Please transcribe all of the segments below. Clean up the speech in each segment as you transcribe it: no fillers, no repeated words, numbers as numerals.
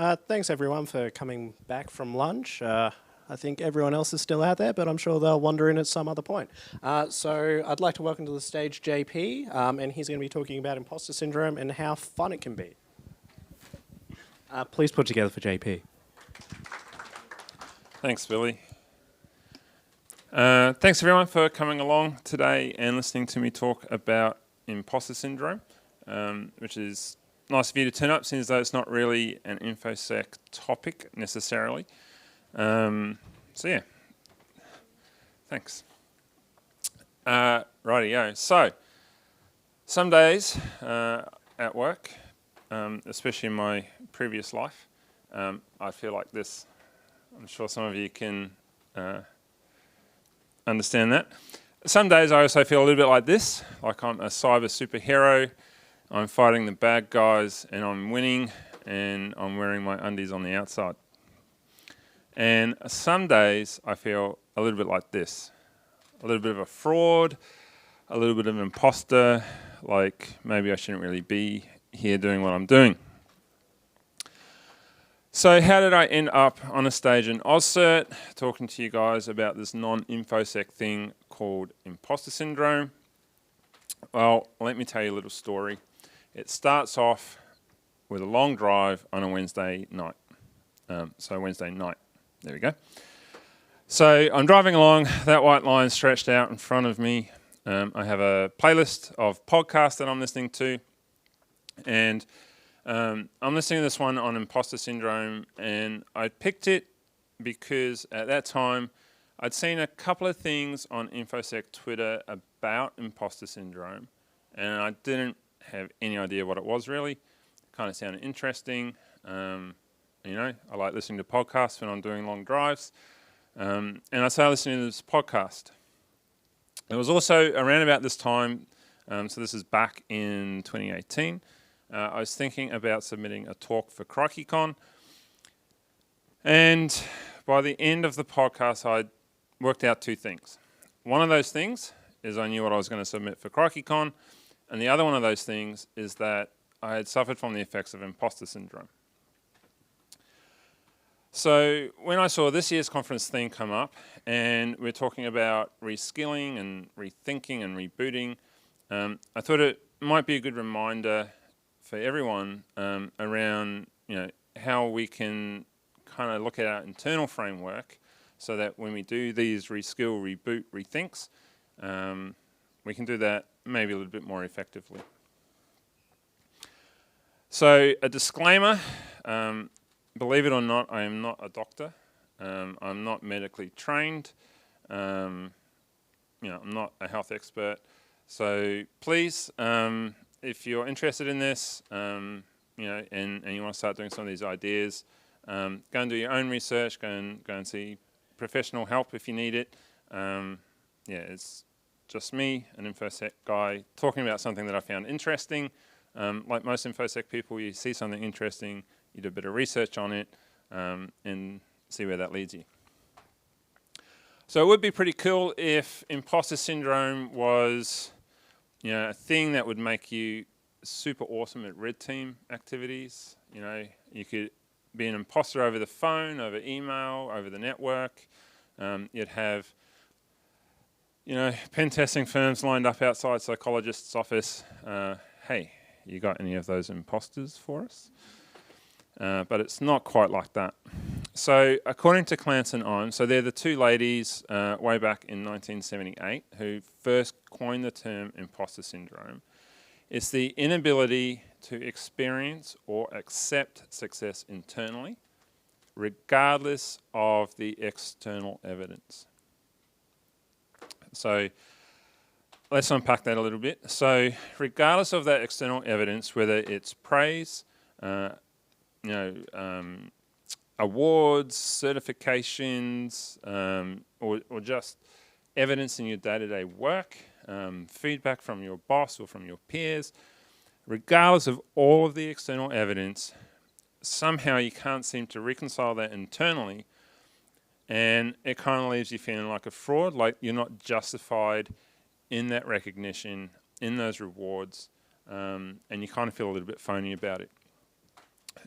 Thanks everyone for coming back from lunch. I think everyone else is still out there, but I'm sure they'll wander in at some other point. So I'd like to welcome to the stage JP, and he's going to be talking about imposter syndrome and how fun it can be. Please put together for JP. Thanks, Billy. Thanks everyone for coming along today and listening to me talk about imposter syndrome, which is nice of you to turn up, since though it's not really an Infosec topic necessarily. So yeah, thanks. Rightio. So some days at work, especially in my previous life, I feel like this. I'm sure some of you can understand that. Some days I also feel a little bit like this, like I'm a cyber superhero. I'm fighting the bad guys and I'm winning, and I'm wearing my undies on the outside. And some days I feel a little bit like this, a little bit of a fraud, a little bit of an imposter, like maybe I shouldn't really be here doing what I'm doing. So how did I end up on a stage in AusCERT talking to you guys about this non-Infosec thing called imposter syndrome? Well, let me tell you a little story. It starts off with a long drive on a Wednesday night. Wednesday night, there we go. So I'm driving along, that white line stretched out in front of me. I have a playlist of podcasts that I'm listening to, and I'm listening to this one on imposter syndrome, and I picked it because at that time I'd seen a couple of things on Infosec Twitter about imposter syndrome, and I didn't have any idea what it was really. It kind of sounded interesting. You know, I like listening to podcasts when I'm doing long drives, and I started listening to this podcast. It was also around about this time, so this is back in 2018. I was thinking about submitting a talk for CrikeyCon, and by the end of the podcast I'd worked out two things. One of those things is I knew what I was going to submit for CrikeyCon, and the other one of those things is that I had suffered from the effects of imposter syndrome. So when I saw this year's conference theme come up, and we're talking about reskilling and rethinking and rebooting, I thought it might be a good reminder for everyone around, you know, how we can kind of look at our internal framework so that when we do these reskill, reboot, rethinks, we can do that maybe a little bit more effectively. So a disclaimer, believe it or not, I am not a doctor. I'm not medically trained. You know, I'm not a health expert. So please, if you're interested in this, you know, and you want to start doing some of these ideas, go and do your own research. Go and see professional help if you need it. Yeah, it's just me, an Infosec guy, talking about something that I found interesting. Like most Infosec people, you see something interesting, you do a bit of research on it, and see where that leads you. So it would be pretty cool if imposter syndrome was, you know, a thing that would make you super awesome at red team activities. You know, you could be an imposter over the phone, over email, over the network. You'd have, you know, pen testing firms lined up outside psychologist's office. Hey, you got any of those imposters for us? But it's not quite like that. So according to Clance and Owen, so they're the two ladies way back in 1978 who first coined the term imposter syndrome. It's the inability to experience or accept success internally, regardless of the external evidence. So let's unpack that a little bit. So regardless of that external evidence, whether it's praise, you know, awards, certifications, or just evidence in your day-to-day work, feedback from your boss or from your peers, regardless of all of the external evidence, somehow you can't seem to reconcile that internally, and it kind of leaves you feeling like a fraud, like you're not justified in that recognition, in those rewards, and you kind of feel a little bit phony about it.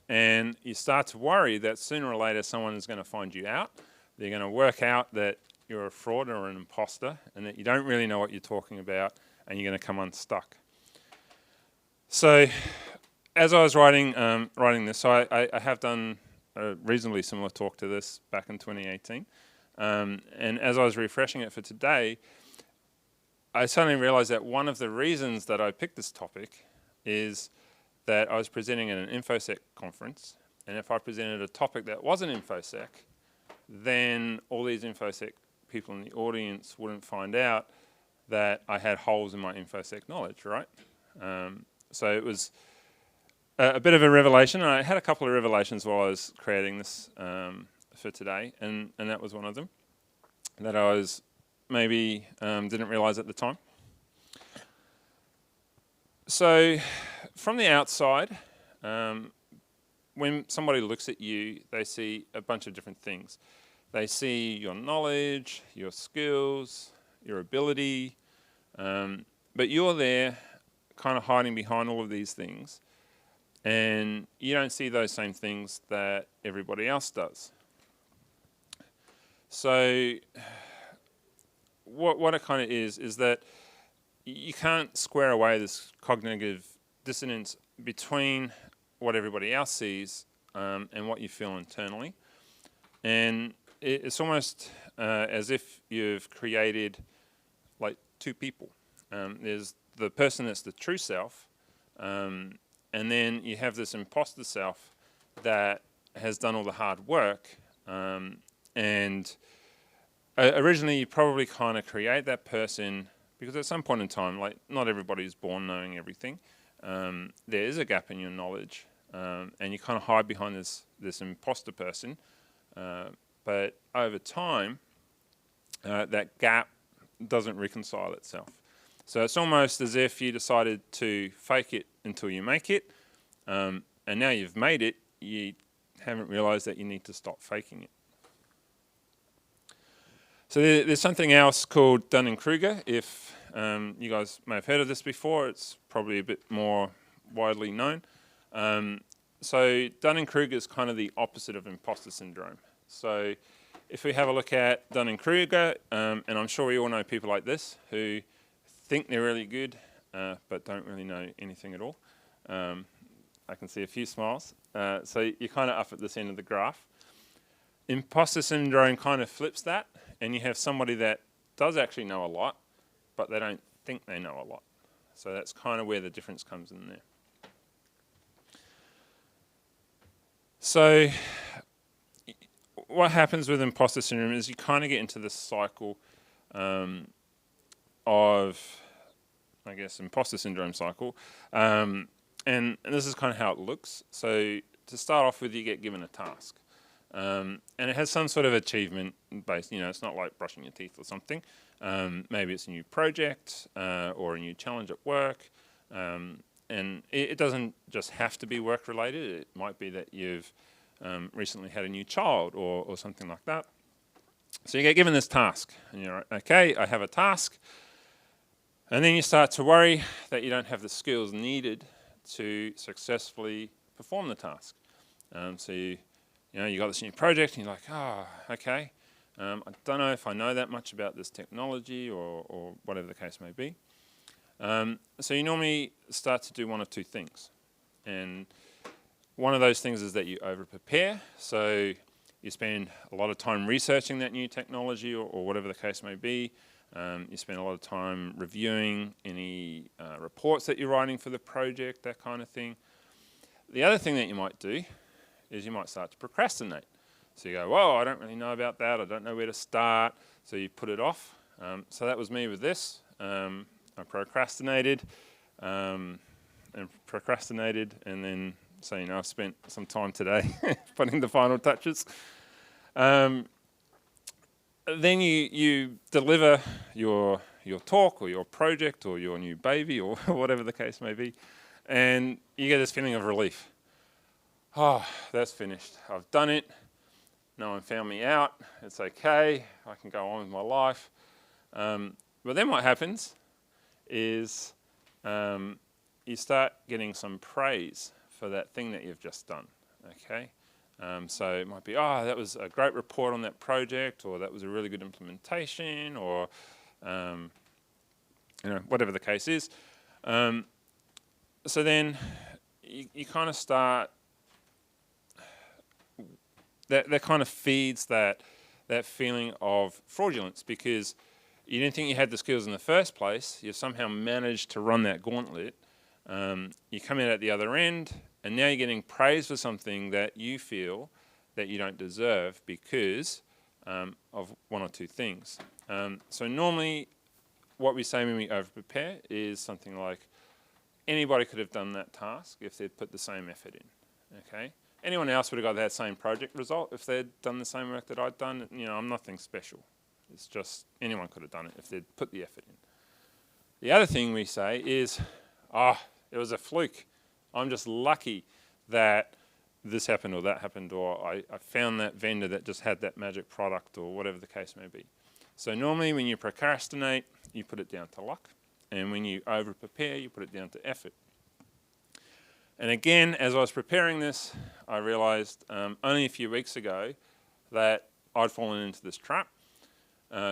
And you start to worry that sooner or later someone is going to find you out. They're going to work out that you're a fraud or an imposter and that you don't really know what you're talking about, and you're going to come unstuck. So as I was writing this, so I have done a reasonably similar talk to this back in 2018. And as I was refreshing it for today, I suddenly realized that one of the reasons that I picked this topic is that I was presenting at an Infosec conference, and if I presented a topic that wasn't Infosec, then all these Infosec people in the audience wouldn't find out that I had holes in my Infosec knowledge, right? So it was a bit of a revelation, and I had a couple of revelations while I was creating this for today, and that was one of them, that I was maybe didn't realize at the time. So from the outside, when somebody looks at you, they see a bunch of different things. They see your knowledge, your skills, your ability, but you're there kind of hiding behind all of these things, and you don't see those same things that everybody else does. So what it kind of is that you can't square away this cognitive dissonance between what everybody else sees and what you feel internally. And it's almost as if you've created like two people. There's the person that's the true self, and then you have this imposter self that has done all the hard work. And originally you probably kind of create that person because at some point in time, like not everybody's born knowing everything. There is a gap in your knowledge, and you kind of hide behind this imposter person. But over time, that gap doesn't reconcile itself. So it's almost as if you decided to fake it until you make it, and now you've made it, you haven't realized that you need to stop faking it. So there's something else called Dunning-Kruger. If you guys may have heard of this before, it's probably a bit more widely known. So Dunning-Kruger is kind of the opposite of imposter syndrome. So if we have a look at Dunning-Kruger, and I'm sure we all know people like this who think they're really good, but don't really know anything at all. I can see a few smiles. So you're kind of up at this end of the graph. Imposter syndrome kind of flips that, and you have somebody that does actually know a lot, but they don't think they know a lot. So that's kind of where the difference comes in there. So what happens with imposter syndrome is you kind of get into this cycle of, I guess, imposter syndrome cycle. And this is kind of how it looks. So to start off with, you get given a task. And it has some sort of achievement based, it's not like brushing your teeth or something. Maybe it's a new project or a new challenge at work. And it doesn't just have to be work related. It might be that you've recently had a new child or something like that. So you get given this task and you're like, okay, I have a task. And then you start to worry that you don't have the skills needed to successfully perform the task. So you got this new project and you're like, oh, okay. I don't know if I know that much about this technology or whatever the case may be. So you normally start to do one of two things. And one of those things is that you over-prepare. So you spend a lot of time researching that new technology or whatever the case may be. You spend a lot of time reviewing any reports that you're writing for the project, that kind of thing. The other thing that you might do is you might start to procrastinate. So you go, whoa, I don't really know about that. I don't know where to start. So you put it off. So that was me with this. I procrastinated and then I've spent some time today putting the final touches. Then you deliver your talk or your project or your new baby or whatever the case may be, and you get this feeling of relief. Oh, that's finished. I've done it. No one found me out. It's okay. I can go on with my life. But then what happens is you start getting some praise for that thing that you've just done. okay? So it might be, oh, that was a great report on that project, or that was a really good implementation, or whatever the case is. So then you kind of start, that kind of feeds that feeling of fraudulence, because you didn't think you had the skills in the first place. You've somehow managed to run that gauntlet. You come out at the other end, and now you're getting praised for something that you feel that you don't deserve because of one or two things. So normally what we say when we over-prepare is something like, anybody could have done that task if they'd put the same effort in, okay? Anyone else would have got that same project result if they'd done the same work that I'd done. I'm nothing special. It's just anyone could have done it if they'd put the effort in. The other thing we say is, it was a fluke. I'm just lucky that this happened or that happened, or I found that vendor that just had that magic product, or whatever the case may be. So normally when you procrastinate, you put it down to luck. And when you over-prepare, you put it down to effort. And again, as I was preparing this, I realized only a few weeks ago that I'd fallen into this trap.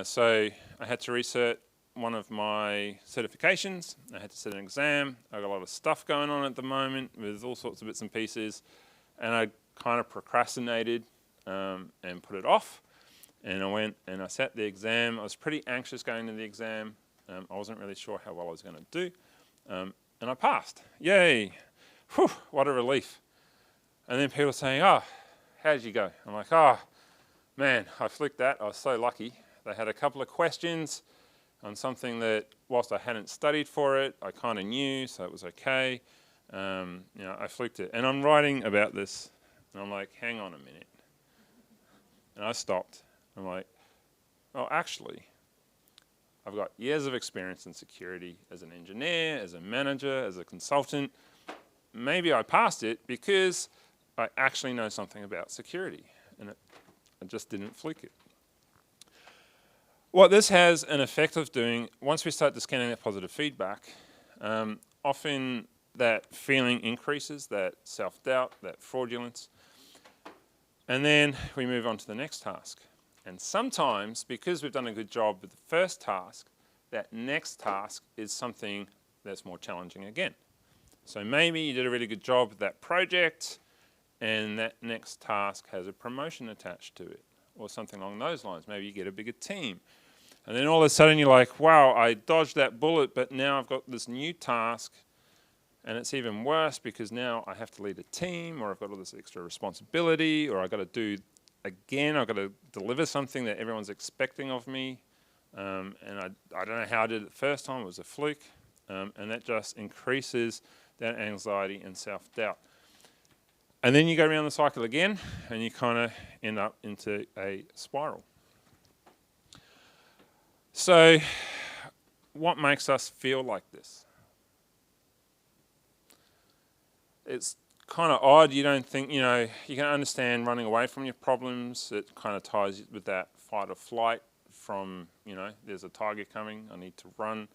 So I had to recert one of my certifications. I had to sit an exam. I got a lot of stuff going on at the moment with all sorts of bits and pieces. And I kind of procrastinated and put it off. And I went and I sat the exam. I was pretty anxious going to the exam. I wasn't really sure how well I was going to do. And I passed. Yay. Whew, what a relief. And then people are saying, how did you go? I'm like, man, I flicked that. I was so lucky. They had a couple of questions on something that, whilst I hadn't studied for it, I kind of knew, so it was okay. I flicked it. And I'm writing about this, and I'm like, hang on a minute. And I stopped. I'm like, actually, I've got years of experience in security as an engineer, as a manager, as a consultant. Maybe I passed it because I actually know something about security, and I just didn't flick it. What this has an effect of doing, once we start discounting that positive feedback, often that feeling increases, that self-doubt, that fraudulence, and then we move on to the next task. And sometimes, because we've done a good job with the first task, that next task is something that's more challenging again. So maybe you did a really good job with that project, and that next task has a promotion attached to it, or something along those lines. Maybe you get a bigger team. And then all of a sudden you're like, wow, I dodged that bullet, but now I've got this new task, and it's even worse because now I have to lead a team, or I've got all this extra responsibility, or I've got to do, again, I've got to deliver something that everyone's expecting of me. And I don't know how I did it the first time, it was a fluke. And that just increases that anxiety and self-doubt. And then you go around the cycle again, and you kind of end up into a spiral. So, what makes us feel like this? It's kind of odd. You don't think, you can understand running away from your problems. It kind of ties with that fight or flight from, there's a tiger coming, I need to run.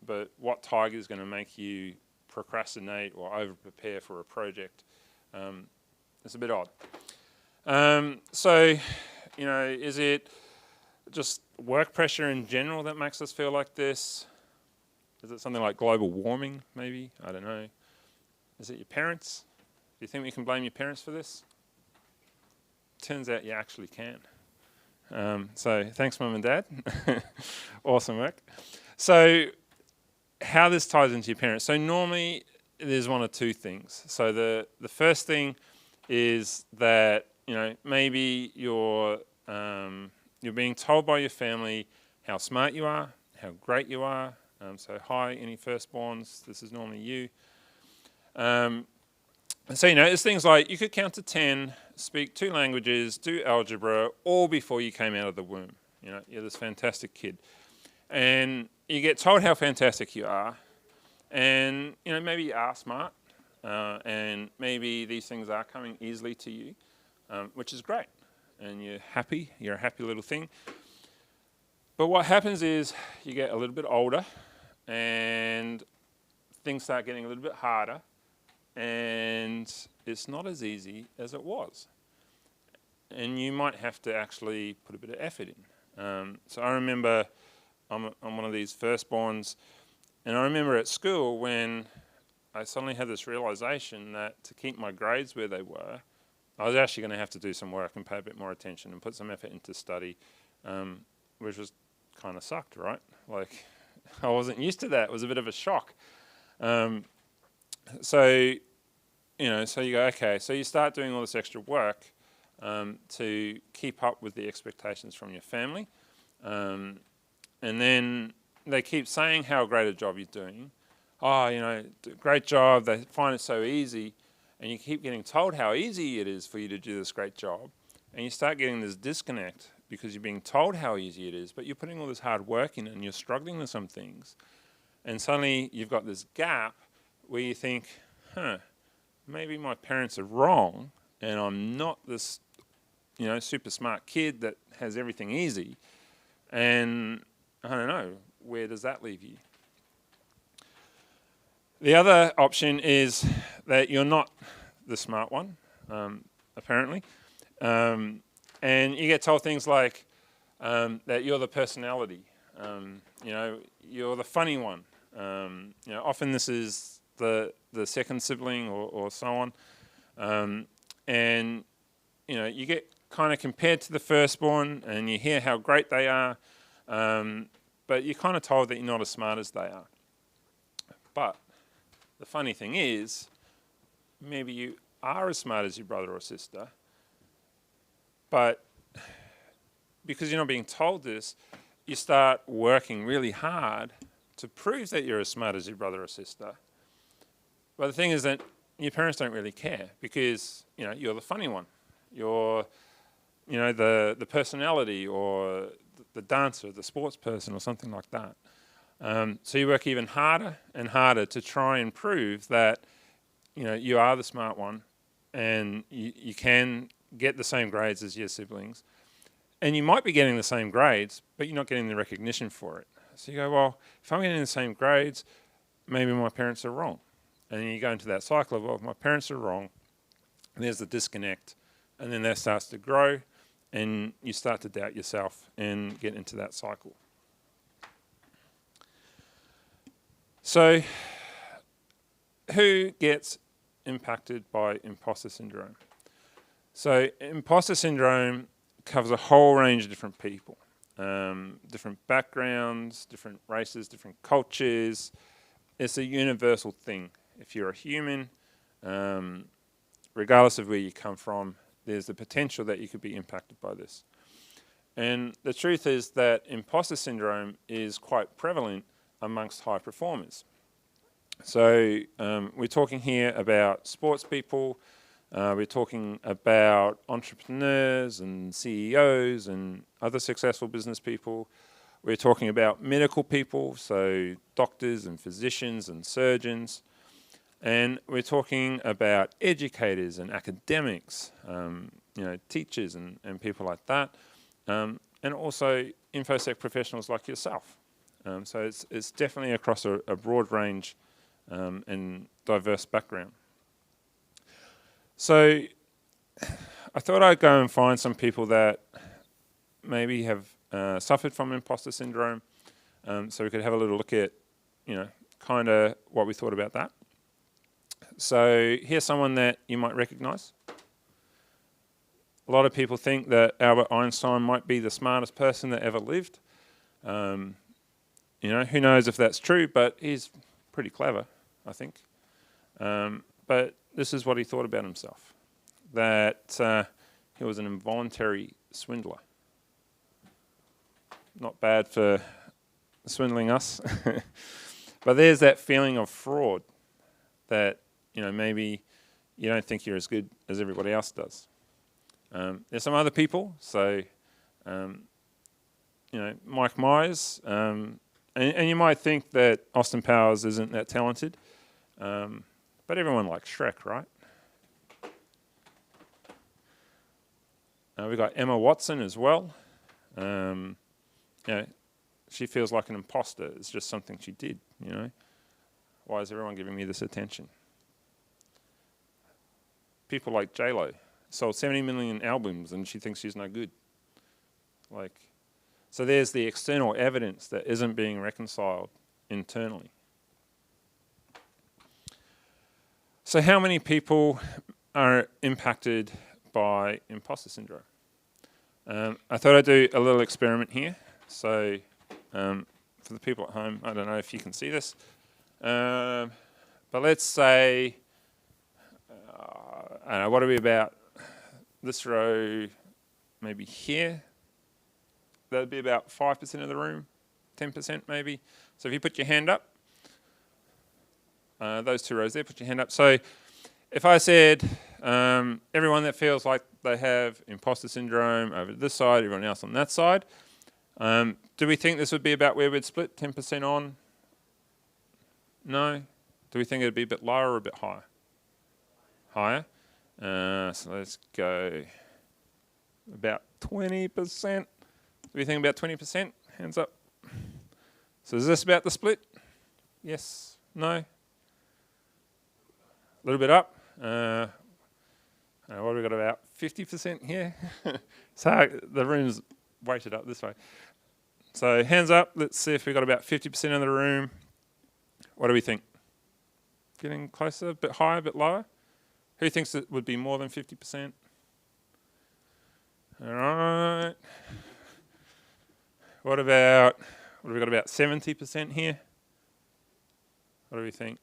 But what tiger is going to make you procrastinate or over-prepare for a project? It's a bit odd. Is it just work pressure in general that makes us feel like this? Is it something like global warming, maybe? I don't know. Is it your parents? Do you think we can blame your parents for this? Turns out you actually can. So thanks, Mum and Dad. Awesome work. So how this ties into your parents. So normally there's one or two things. So the first thing is that, maybe you're being told by your family how smart you are, how great you are. So hi, any firstborns, this is normally you. So, it's things like you could count to 10, speak 2 languages, do algebra, all before you came out of the womb. You're this fantastic kid. And you get told how fantastic you are. And, maybe you are smart. And maybe these things are coming easily to you, which is great. And you're happy. You're a happy little thing. But what happens is you get a little bit older and things start getting a little bit harder. and it's not as easy as it was. And you might have to actually put a bit of effort in. So I remember I'm one of these firstborns, and I remember at school when I suddenly had this realization that to keep my grades where they were, I was actually going to have to do some work and pay a bit more attention and put some effort into study, which was kind of sucked, right? Like, I wasn't used to that. It was a bit of a shock. So you go, okay, so you start doing all this extra work to keep up with the expectations from your family. And then they keep saying how great a job you're doing. Oh, great job, they find it so easy. And you keep getting told how easy it is for you to do this great job. And you start getting this disconnect because you're being told how easy it is, but you're putting all this hard work in and you're struggling with some things. And suddenly you've got this gap where you think, maybe my parents are wrong and I'm not this, super smart kid that has everything easy. And I don't know, where does that leave you? The other option is that you're not the smart one, apparently. And you get told things like that you're the personality, you're the funny one. Often this is the second sibling or so on. And you get kind of compared to the firstborn and you hear how great they are, but you're kind of told that you're not as smart as they are. But the funny thing is, maybe you are as smart as your brother or sister, but because you're not being told this, you start working really hard to prove that you're as smart as your brother or sister. But the thing is that your parents don't really care because, you're the funny one. You're, the personality or the dancer, the sports person or something like that. So you work even harder and harder to try and prove that, you are the smart one and you can get the same grades as your siblings. And you might be getting the same grades, but you're not getting the recognition for it. So you go, well, if I'm getting the same grades, maybe my parents are wrong. And then you go into that cycle of, well, if my parents are wrong, and there's the disconnect. And then that starts to grow, and you start to doubt yourself and get into that cycle. So who gets impacted by imposter syndrome? So imposter syndrome covers a whole range of different people, different backgrounds, different races, different cultures. It's a universal thing. If you're a human, regardless of where you come from, there's the potential that you could be impacted by this. And the truth is that imposter syndrome is quite prevalent amongst high performers. So we're talking here about sports people, we're talking about entrepreneurs and CEOs and other successful business people. We're talking about medical people, so doctors and physicians and surgeons. And we're talking about educators and academics, teachers and people like that. And also Infosec professionals like yourself. So it's definitely across a broad range and diverse background. So I thought I'd go and find some people that maybe have suffered from imposter syndrome, so we could have a little look at, kind of what we thought about that. So here's someone that you might recognize. A lot of people think that Albert Einstein might be the smartest person that ever lived. Who knows if that's true, but he's pretty clever, I think. But this is what he thought about himself, that he was an involuntary swindler. Not bad for swindling us. But there's that feeling of fraud that, maybe you don't think you're as good as everybody else does. There's some other people, so, Mike Myers, and you might think that Austin Powers isn't that talented, but everyone likes Shrek, right? We've got Emma Watson as well. She feels like an imposter. It's just something she did, Why is everyone giving me this attention? people like J-Lo. Sold 70 million albums and she thinks she's no good. Like, so there's the external evidence that isn't being reconciled internally. So how many people are impacted by imposter syndrome? I thought I'd do a little experiment here. So for the people at home, I don't know if you can see this, but let's say, I don't know, what are we about? This row, maybe here. That'd be about 5% of the room, 10% maybe. So if you put your hand up, those two rows there, put your hand up. So if I said everyone that feels like they have imposter syndrome over this side, everyone else on that side, do we think this would be about where we'd split, 10% on? No? Do we think it'd be a bit lower or a bit higher? Higher? So let's go about 20%. Do we think about 20%? Hands up. So is this about the split? Yes? No? A little bit up. What have we got, about 50% here? So the room's weighted up this way. So hands up, let's see if we've got about 50% of the room. What do we think? Getting closer, a bit higher, a bit lower? Who thinks it would be more than 50%? All right. What have we got, about 70% here? What do we think?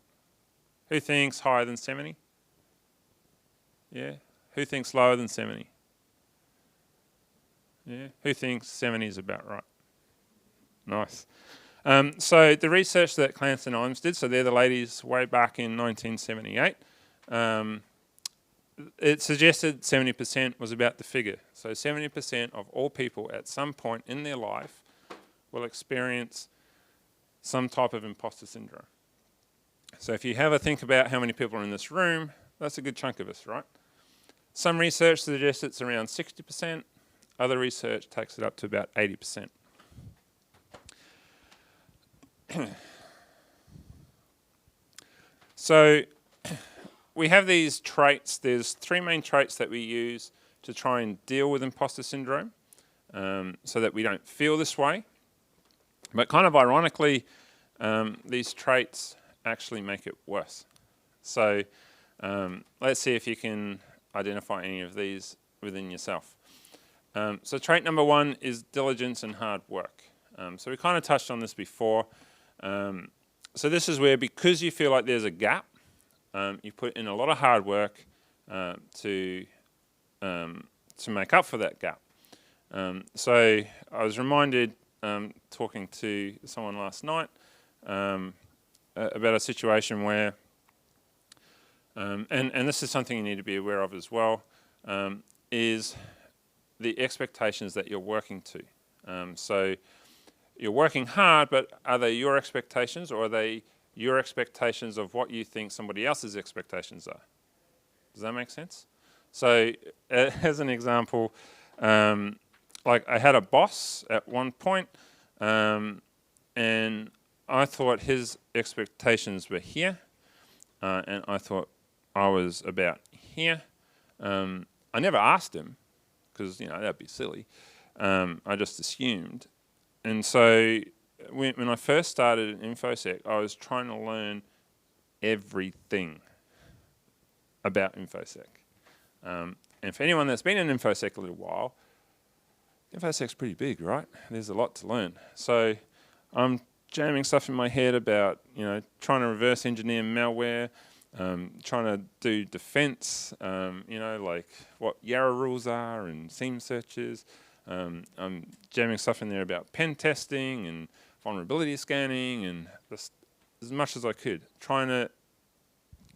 Who thinks higher than 70? Yeah. Who thinks lower than 70? Yeah. Who thinks 70 is about right? Nice. So the research that Clance and Imes did, so they're the ladies way back in 1978, it suggested 70% was about the figure. So 70% of all people at some point in their life will experience some type of imposter syndrome. So if you have a think about how many people are in this room, that's a good chunk of us, right? Some research suggests it's around 60%. Other research takes it up to about 80%. So we have these traits. There's three main traits that we use to try and deal with imposter syndrome so that we don't feel this way. But kind of ironically, these traits actually make it worse. So let's see if you can identify any of these within yourself. So trait number one is diligence and hard work. So we kind of touched on this before. So this is where, because you feel like there's a gap, you put in a lot of hard work to make up for that gap. So I was reminded, talking to someone last night, about a situation where, and this is something you need to be aware of as well, is the expectations that you're working to. So you're working hard, but are they your expectations, or are they your expectations of what you think somebody else's expectations are? Does that make sense? So as an example, like I had a boss at one point, and I thought his expectations were here, and I thought I was about here. I never asked him, because that'd be silly. I just assumed. And so when I first started in Infosec, I was trying to learn everything about Infosec. And for anyone that's been in Infosec a little while, Infosec's pretty big, right? There's a lot to learn. So I'm jamming stuff in my head about, trying to reverse engineer malware, trying to do defense, like what Yarra rules are and seam searches. I'm jamming stuff in there about pen testing and vulnerability scanning, and just as much as I could, trying to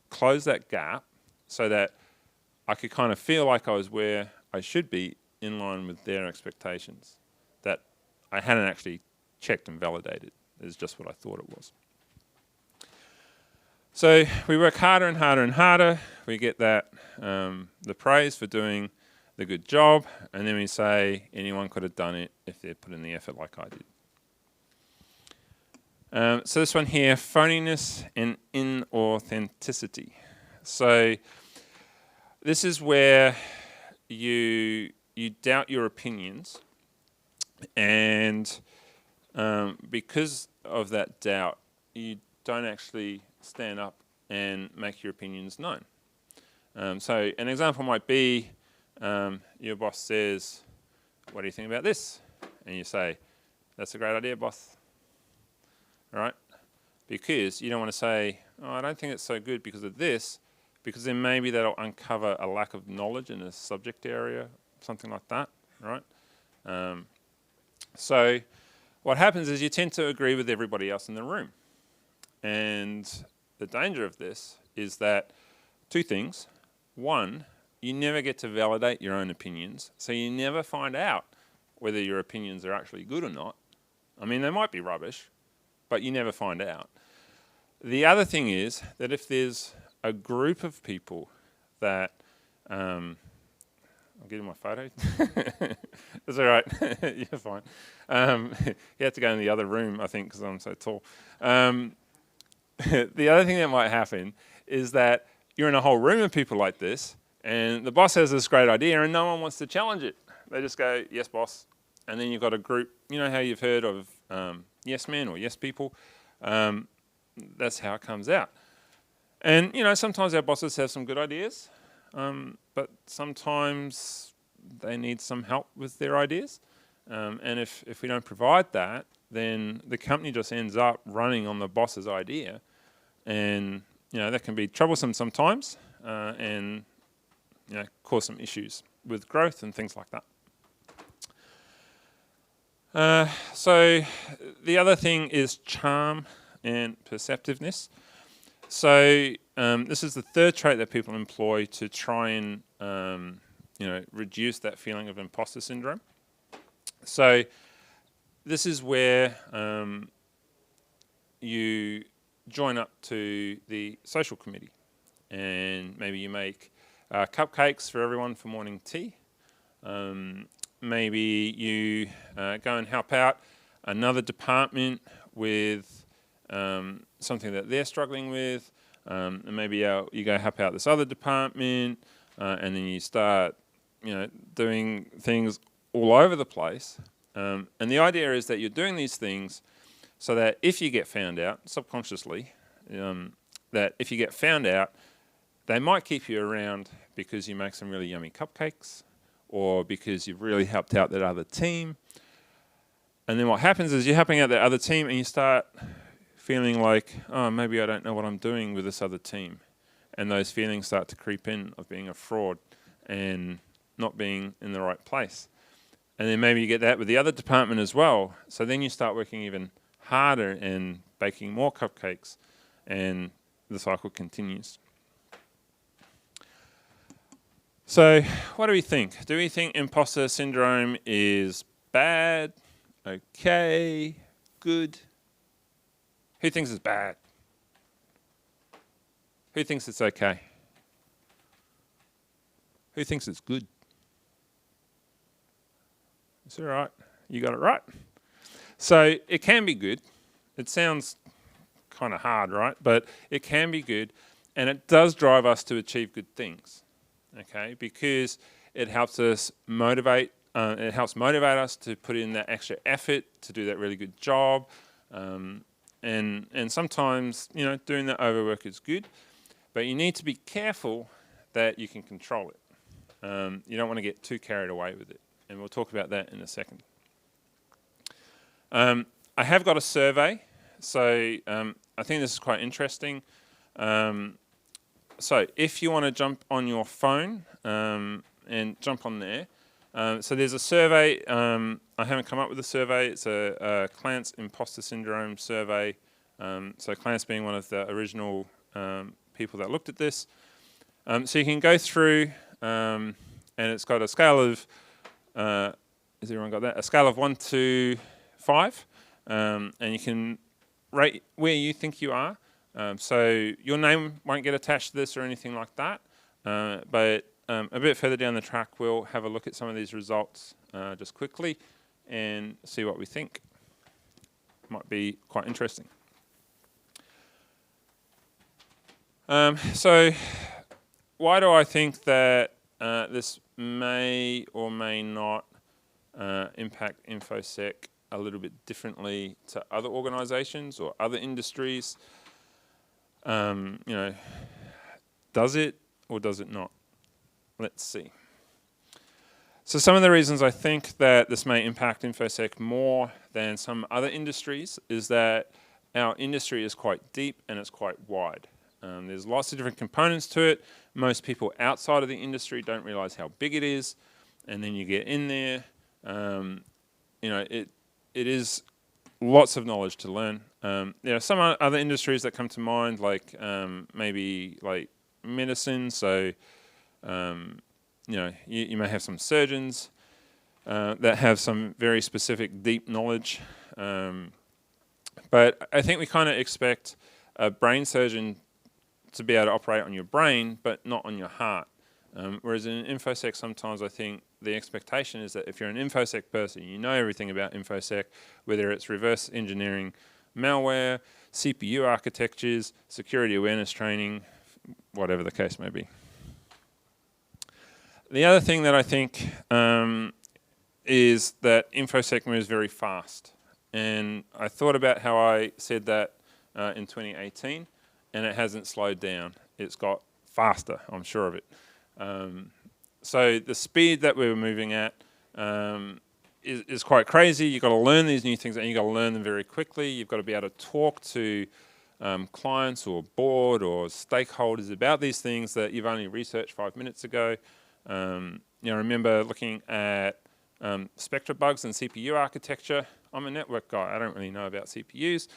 close that gap so that I could kind of feel like I was where I should be, in line with their expectations, that I hadn't actually checked and validated. Is just what I thought it was. So we work harder and harder and harder. We get that the praise for doing the good job, and then we say anyone could have done it if they put in the effort like I did. So this one here, phoniness and inauthenticity. So This is where you doubt your opinions, and because of that doubt, you don't actually stand up and make your opinions known. So an example might be your boss says, "What do you think about this?" And you say, "That's a great idea, boss." Right? Because you don't want to say, "Oh, I don't think it's so good because of this," because then maybe that'll uncover a lack of knowledge in a subject area, something like that, right? So what happens is you tend to agree with everybody else in the room. And the danger of this is that two things. One, you never get to validate your own opinions, so you never find out whether your opinions are actually good or not. I mean, they might be rubbish, but you never find out. The other thing is that if there's a group of people that, I'll give you my photo. That's all right, you're fine. You have to go in the other room, I think, because I'm so tall. The other thing that might happen is that you're in a whole room of people like this, and the boss has this great idea and no one wants to challenge it. They just go, "Yes, boss." And then you've got a group, you know how you've heard of yes men or yes people? That's how it comes out. And, you know, sometimes our bosses have some good ideas, but sometimes they need some help with their ideas. And if we don't provide that, then the company just ends up running on the boss's idea. And, you know, that can be troublesome sometimes and, you know, cause some issues with growth and things like that. So the other thing is charm and perceptiveness. So this is the third trait that people employ to try and you know, reduce that feeling of imposter syndrome. So this is where you join up to the social committee, and maybe you make cupcakes for everyone for morning tea. Maybe you go and help out another department with something that they're struggling with, and maybe you go help out this other department, and then you start, you know, doing things all over the place. And the idea is that you're doing these things so that if you get found out, subconsciously, that if you get found out, they might keep you around because you make some really yummy cupcakes, or because you've really helped out that other team. And then what happens is you're helping out that other team and you start feeling like, oh, maybe I don't know what I'm doing with this other team. And those feelings start to creep in of being a fraud and not being in the right place. And then maybe you get that with the other department as well. So then you start working even harder and baking more cupcakes, and the cycle continues. So what do we think? Do we think imposter syndrome is bad, okay, good? Who thinks it's bad? Who thinks it's okay? Who thinks it's good? It's all right. You got it right. So it can be good. It sounds kind of hard, right? But it can be good, and it does drive us to achieve good things, okay? Because it helps us motivate. It helps motivate us to put in that extra effort to do that really good job. And sometimes, you know, doing that overwork is good, but you need to be careful that you can control it. You don't want to get too carried away with it, and we'll talk about that in a second. I have got a survey, so I think this is quite interesting. So if you want to jump on your phone and jump on there, so there's a survey. I haven't come up with a survey. It's a Clance Imposter Syndrome survey. So Clance being one of the original people that looked at this. So you can go through, and it's got a scale of, has everyone got that? A scale of 1 to 5, and you can rate where you think you are. So your name won't get attached to this or anything like that, but a bit further down the track we'll have a look at some of these results just quickly and see what we think. Might be quite interesting. So why do I think that this may or may not impact Infosec a little bit differently to other organisations or other industries? You know, does it or does it not? Let's see. So some of the reasons I think that this may impact Infosec more than some other industries is that our industry is quite deep and it's quite wide. There's lots of different components to it. Most people outside of the industry don't realise how big it is, and then you get in there. You know, it is lots of knowledge to learn. There are some other industries that come to mind, like maybe like medicine. So you know, you may have some surgeons that have some very specific, deep knowledge. But I think we kind of expect a brain surgeon to be able to operate on your brain, but not on your heart. Whereas in Infosec, sometimes I think the expectation is that if you're an Infosec person, you know everything about Infosec, whether it's reverse engineering malware, CPU architectures, security awareness training, whatever the case may be. The other thing that I think is that Infosec moves very fast. And I thought about how I said that in 2018, and it hasn't slowed down. It's got faster, I'm sure of it. So the speed that we were moving at is quite crazy. You've got to learn these new things, and you've got to learn them very quickly. You've got to be able to talk to clients or board or stakeholders about these things that you've only researched 5 minutes ago. You know, I remember looking at spectra bugs and CPU architecture. I'm a network guy. I don't really know about CPUs.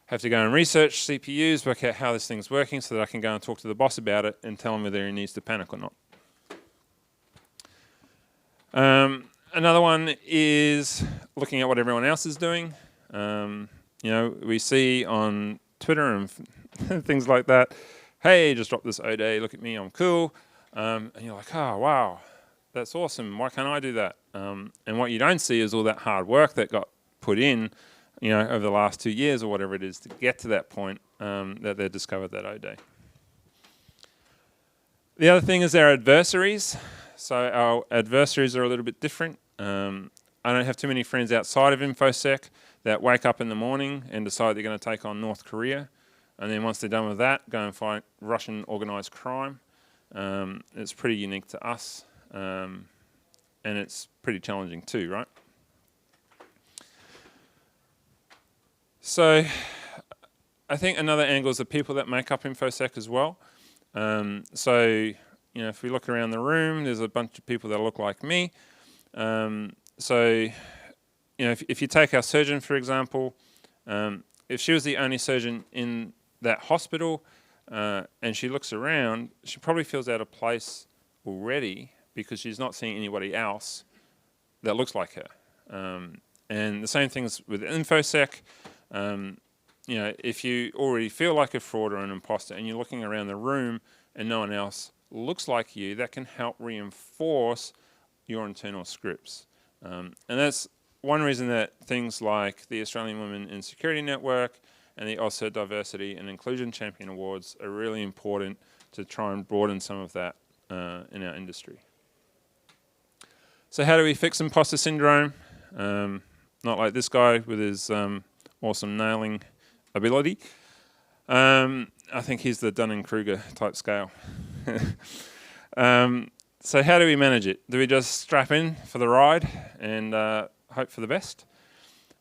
Have to go and research CPUs, work out how this thing's working so that I can go and talk to the boss about it and tell him whether he needs to panic or not. Another one is looking at what everyone else is doing. You know, we see on Twitter and things like that, hey, just dropped this O-Day, look at me, I'm cool. And you're like, oh, wow, that's awesome. Why can't I do that? And what you don't see is all that hard work that got put in, you know, over the last 2 years or whatever it is to get to that point that they discovered that O-Day. The other thing is our adversaries. So our adversaries are a little bit different. I don't have too many friends outside of Infosec that wake up in the morning and decide they're going to take on North Korea. And then once they're done with that, go and fight Russian organised crime. It's pretty unique to us. And it's pretty challenging too, right? So I think another angle is the people that make up Infosec as well. So, you know, if we look around the room, there's a bunch of people that look like me. So, you know, if you take our surgeon, for example, if she was the only surgeon in that hospital and she looks around, she probably feels out of place already because she's not seeing anybody else that looks like her. And the same things with Infosec. You know, if you already feel like a fraud or an imposter and you're looking around the room and no one else looks like you, that can help reinforce your internal scripts. And that's one reason that things like the Australian Women in Security Network and the AusCERT Diversity and Inclusion Champion Awards are really important to try and broaden some of that in our industry. So how do we fix imposter syndrome? Not like this guy with his awesome nailing ability. I think he's the Dunning-Kruger type scale. So how do we manage it? Do we just strap in for the ride and hope for the best?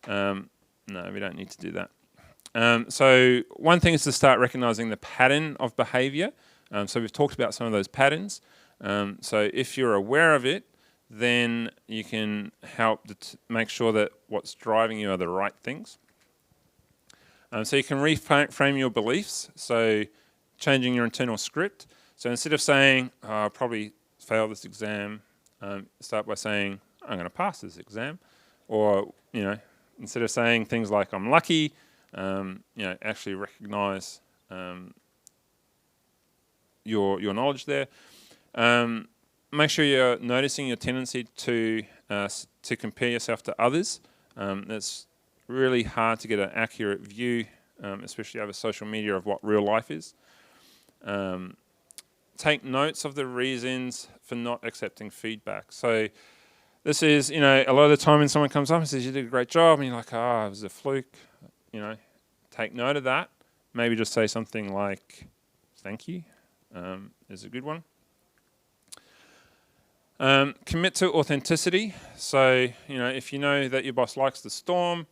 No, we don't need to do that. So one thing is to start recognizing the pattern of behavior. So we've talked about some of those patterns. So if you're aware of it, then you can help make sure that what's driving you are the right things. So you can reframe your beliefs, so changing your internal script. So instead of saying, oh, I'll probably fail this exam, start by saying, I'm going to pass this exam. Or, you know, instead of saying things like, I'm lucky, you know, actually recognize your knowledge there. Make sure you're noticing your tendency to compare yourself to others. That's really hard to get an accurate view, especially over social media, of what real life is. take notes of the reasons for not accepting feedback. So this is, you know, a lot of the time when someone comes up and says, you did a great job, and you're like, oh, it was a fluke, you know, take note of that. Maybe just say something like, thank you, is a good one. Commit to authenticity. So, you know, if you know that your boss likes the storm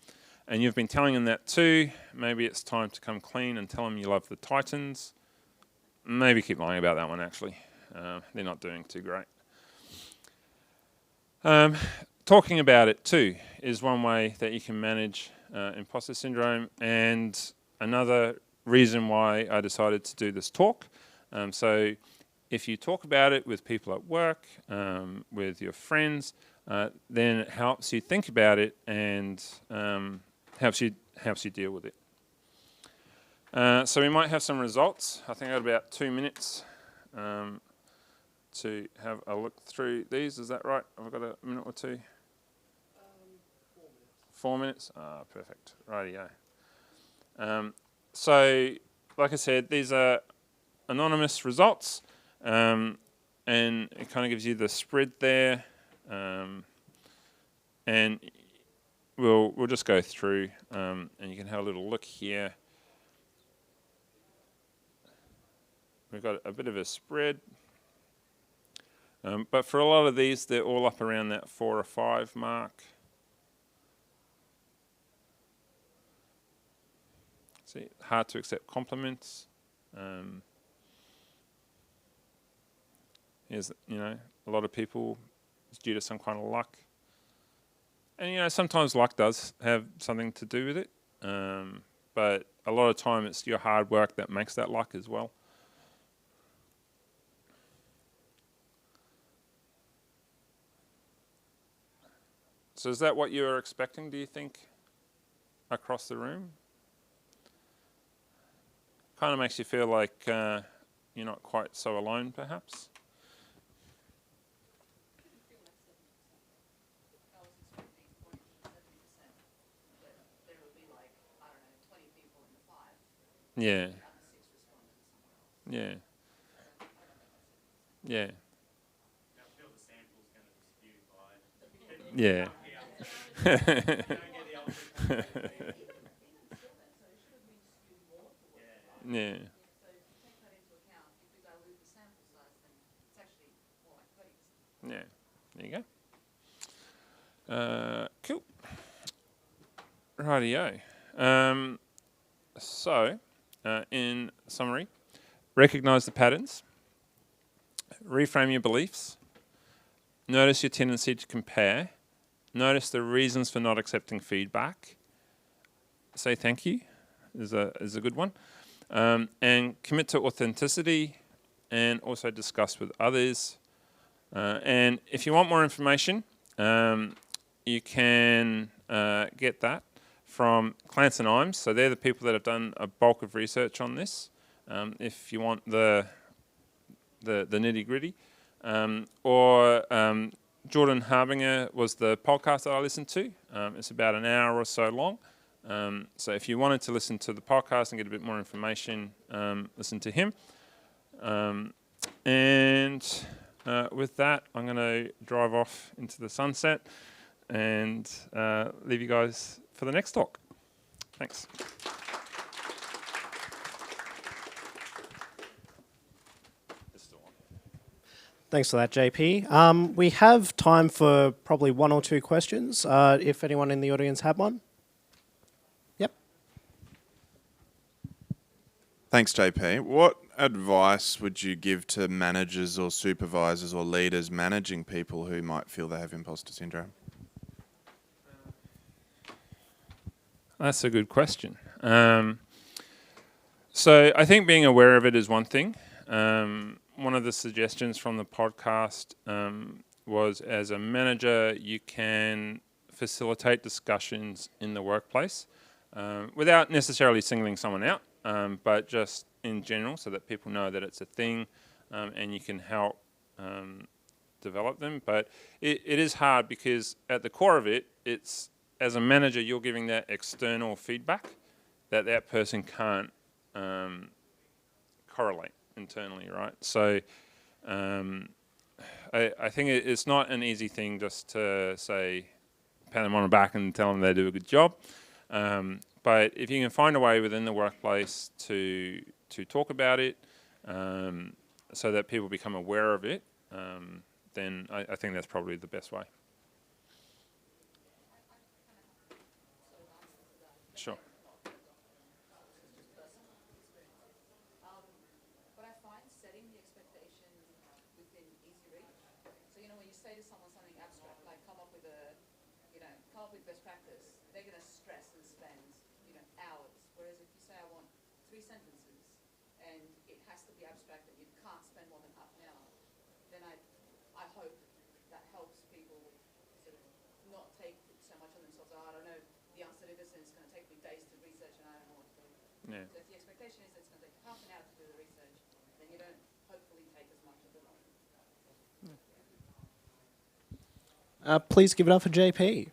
and you've been telling them that too, maybe it's time to come clean and tell them you love the Titans. Maybe keep lying about that one, actually. They're not doing too great. Talking about it too is one way that you can manage imposter syndrome, and another reason why I decided to do this talk. So if you talk about it with people at work, with your friends, then it helps you think about it and helps you deal with it. So we might have some results. I think I got about 2 minutes to have a look through these. Is that right? Have I got a minute or two? 4 minutes? Ah, perfect. Rightio. So, like I said, these are anonymous results, and it kind of gives you the spread there, and we'll just go through, and you can have a little look here. We've got a bit of a spread, but for a lot of these, they're all up around that 4 or 5 mark. See, hard to accept compliments. Is, you know, a lot of people, it's due to some kind of luck. And, you know, sometimes luck does have something to do with it, but a lot of time it's your hard work that makes that luck as well. So is that what you were expecting, do you think, across the room? Kind of makes you feel like you're not quite so alone, perhaps. Yeah. Yeah. Yeah. Yeah. Yeah. Yeah, there you go. Cool. Rightio. So, in summary, recognise the patterns, reframe your beliefs, notice your tendency to compare, notice the reasons for not accepting feedback, say thank you is a good one, and commit to authenticity, and also discuss with others. And if you want more information, you can get that from Clance and Imes. So they're the people that have done a bulk of research on this. If you want the nitty gritty, or Jordan Harbinger was the podcast that I listened to. It's about an hour or so long. So if you wanted to listen to the podcast and get a bit more information, listen to him. And with that, I'm going to drive off into the sunset and leave you guys for the next talk. Thanks. Thanks for that, JP. We have time for probably 1 or 2 questions, if anyone in the audience had one. Yep. Thanks, JP. What advice would you give to managers or supervisors or leaders managing people who might feel they have imposter syndrome? That's a good question. So I think being aware of it is one thing. One of the suggestions from the podcast was, as a manager, you can facilitate discussions in the workplace without necessarily singling someone out, but just in general, so that people know that it's a thing and you can help develop them. But it is hard because at the core of it, it's, as a manager, you're giving that external feedback that person can't correlate. internally, right? So I think it's not an easy thing just to say, pat them on the back and tell them they do a good job. But if you can find a way within the workplace to talk about it, so that people become aware of it, then I think that's probably the best way. Sure. But I find setting the expectation within easy reach. So when you say to someone something abstract, like come up with best practice, they're going to stress and spend hours. Whereas if you say I want 3 sentences and it has to be abstract that you can't spend more than half an hour, then I hope that helps people sort of not take so much on themselves. Oh, I don't know the answer to this, and it's going to take me days to research, and I don't know what to do. Yeah. So if the expectation is that it's going to take half an hour to do the research, then you don't hopefully take as much of it on. Please give it up for JP.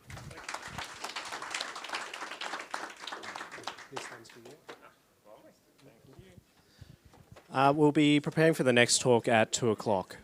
This one's for you. We'll be preparing for the next talk at 2 o'clock.